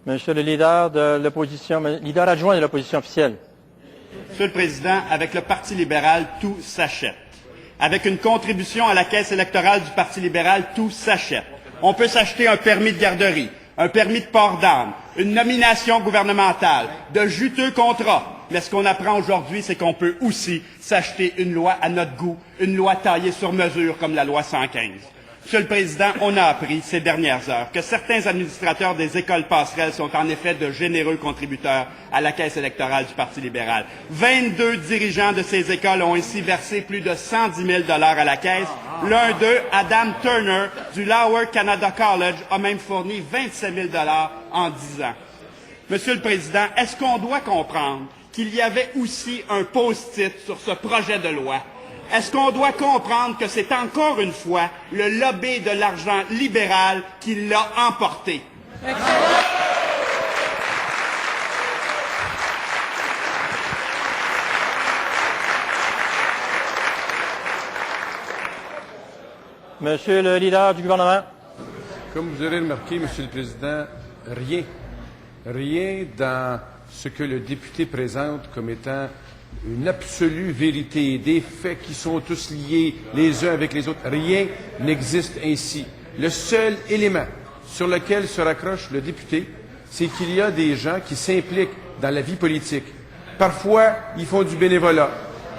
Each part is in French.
Monsieur le leader de l'opposition, leader adjoint de l'opposition officielle. Monsieur le Président, avec le Parti libéral, tout s'achète. Avec une contribution à la caisse électorale du Parti libéral, tout s'achète. On peut s'acheter un permis de garderie, un permis de port d'armes, une nomination gouvernementale, de juteux contrats. Mais ce qu'on apprend aujourd'hui, c'est qu'on peut aussi s'acheter une loi à notre goût, une loi taillée sur mesure comme la loi 115. Monsieur le Président, on a appris ces dernières heures que certains administrateurs des écoles passerelles sont en effet de généreux contributeurs à la caisse électorale du Parti libéral. 22 dirigeants de ces écoles ont ainsi versé plus de 110 000 $ à la caisse. L'un d'eux, Adam Turner, du Lower Canada College, a même fourni 27 000 $ en 10 ans. Monsieur le Président, est-ce qu'on doit comprendre qu'il y avait aussi un post-it sur ce projet de loi? Est-ce qu'on doit comprendre que c'est encore une fois le lobby de l'argent libéral qui l'a emporté? Monsieur le leader du gouvernement. Comme vous aurez remarqué, Monsieur le Président, rien dans ce que le député présente comme étant une absolue vérité, des faits qui sont tous liés les uns avec les autres. Rien n'existe ainsi. Le seul élément sur lequel se raccroche le député, c'est qu'il y a des gens qui s'impliquent dans la vie politique. Parfois, ils font du bénévolat.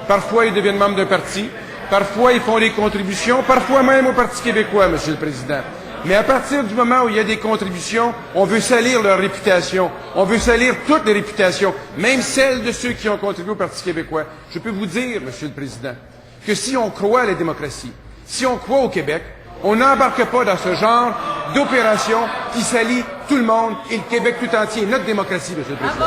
Parfois, ils deviennent membres d'un parti. Parfois, ils font des contributions. Parfois même au Parti québécois, Monsieur le Président. Mais à partir du moment où il y a des contributions, on veut salir leur réputation. On veut salir toutes les réputations, même celles de ceux qui ont contribué au Parti québécois. Je peux vous dire, Monsieur le Président, que si on croit à la démocratie, si on croit au Québec, on n'embarque pas dans ce genre d'opération qui salit tout le monde et le Québec tout entier, notre démocratie, Monsieur le Président.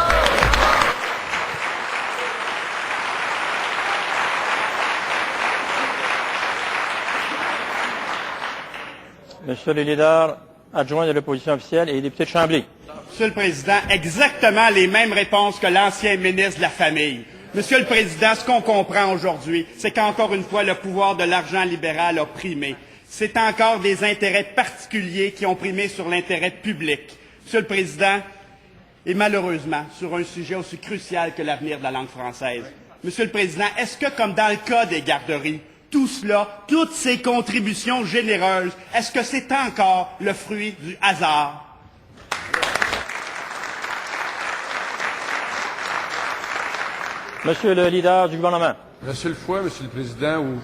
Monsieur le leader adjoint de l'opposition officielle et député de Chambly. Monsieur le Président, exactement les mêmes réponses que l'ancien ministre de la Famille. Monsieur le Président, ce qu'on comprend aujourd'hui, c'est qu'encore une fois, le pouvoir de l'argent libéral a primé. C'est encore des intérêts particuliers qui ont primé sur l'intérêt public. Monsieur le Président, et malheureusement, sur un sujet aussi crucial que l'avenir de la langue française. Monsieur le Président, est-ce que, comme dans le cas des garderies, tout cela, toutes ces contributions généreuses, est-ce que c'est encore le fruit du hasard? Monsieur le leader du gouvernement. La seule fois, Monsieur le Président, où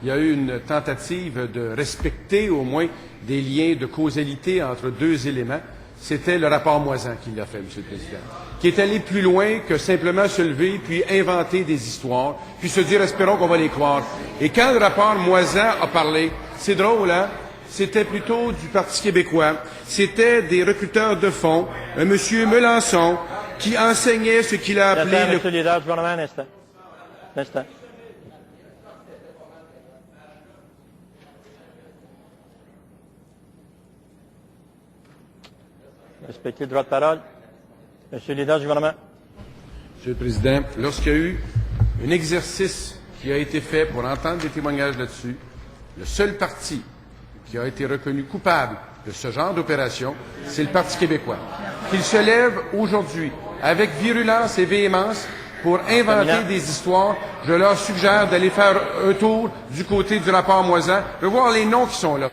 il y a eu une tentative de respecter au moins des liens de causalité entre deux éléments, c'était le rapport Moisan qui l'a fait, Monsieur le Président, qui est allé plus loin que simplement se lever puis inventer des histoires, puis se dire « espérons qu'on va les croire ». Et quand le rapport Moisan a parlé, c'est drôle, hein? C'était plutôt du Parti québécois, c'était des recruteurs de fonds, un monsieur Melançon, qui enseignait ce qu'il a appelé... Monsieur le leader du gouvernement, un instant. Un instant. Respectez le droit de parole. Monsieur le leader du gouvernement. Monsieur le Président, lorsqu'il y a eu un exercice qui a été fait pour entendre des témoignages là-dessus, le seul parti qui a été reconnu coupable de ce genre d'opération, c'est le Parti québécois. Qu'il se lève aujourd'hui avec virulence et véhémence pour inventer des histoires, je leur suggère d'aller faire un tour du côté du rapport Moisan, de voir les noms qui sont là.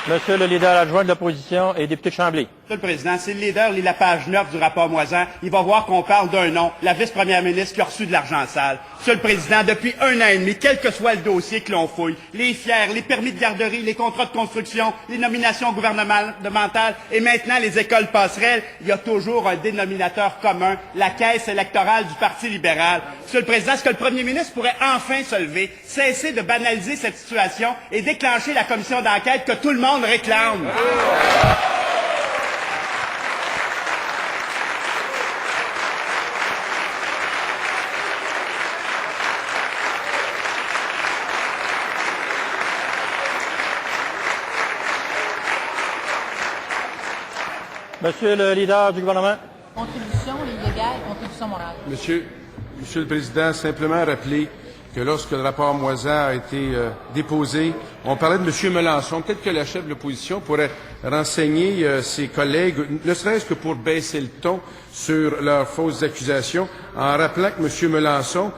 Monsieur le leader adjoint de l'opposition et député de Chambly. Monsieur le Président, si le leader lit la page 9 du rapport Moisan, il va voir qu'on parle d'un nom, la vice-première ministre qui a reçu de l'argent sale. Monsieur le Président, depuis 1 an et demi, quel que soit le dossier que l'on fouille, les fiers, les permis de garderie, les contrats de construction, les nominations gouvernementales et maintenant les écoles passerelles, il y a toujours un dénominateur commun, la caisse électorale du Parti libéral. Monsieur le Président, est-ce que le premier ministre pourrait enfin se lever, cesser de banaliser cette situation et déclencher la commission d'enquête que tout le monde réclame? Monsieur le leader du gouvernement. Contribution illégale, contribution morale. Monsieur le Président, simplement rappeler que lorsque le rapport Moisan a été déposé, on parlait de M. Melançon. Peut-être que le chef de l'opposition pourrait renseigner ses collègues, ne serait-ce que pour baisser le ton sur leurs fausses accusations, en rappelant que M. Melançon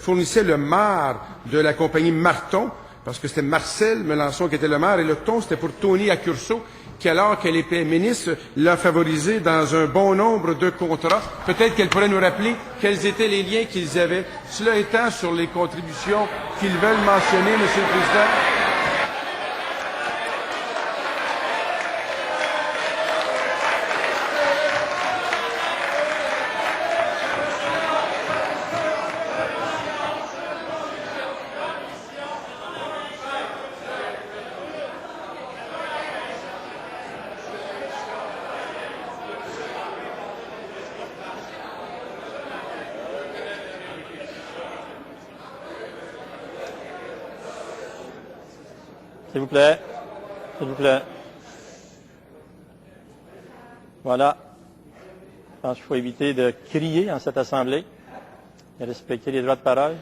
fournissait le maire de la compagnie Marton, parce que c'était Marcel Melançon qui était le maire, et le ton, c'était pour Tony Accurso, qui, alors qu'elle était ministre, l'a favorisé dans un bon nombre de contrats. Peut-être qu'elle pourrait nous rappeler quels étaient les liens qu'ils avaient. Cela étant, sur les contributions qu'ils veulent mentionner, Monsieur le Président. S'il vous plaît. S'il vous plaît. Voilà. Je pense qu'il faut éviter de crier en cette Assemblée et respecter les droits de parole.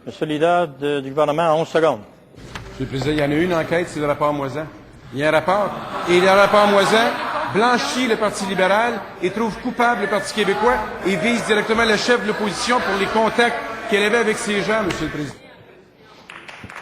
Monsieur le leader du gouvernement, en 11 secondes. Monsieur le Président, il y en a une enquête, c'est le rapport Moisan. Il y a un rapport. Et le rapport Moisan blanchit le Parti libéral et trouve coupable le Parti québécois et vise directement le chef de l'opposition pour les contacts qu'elle avait avec ces gens, Monsieur le Président.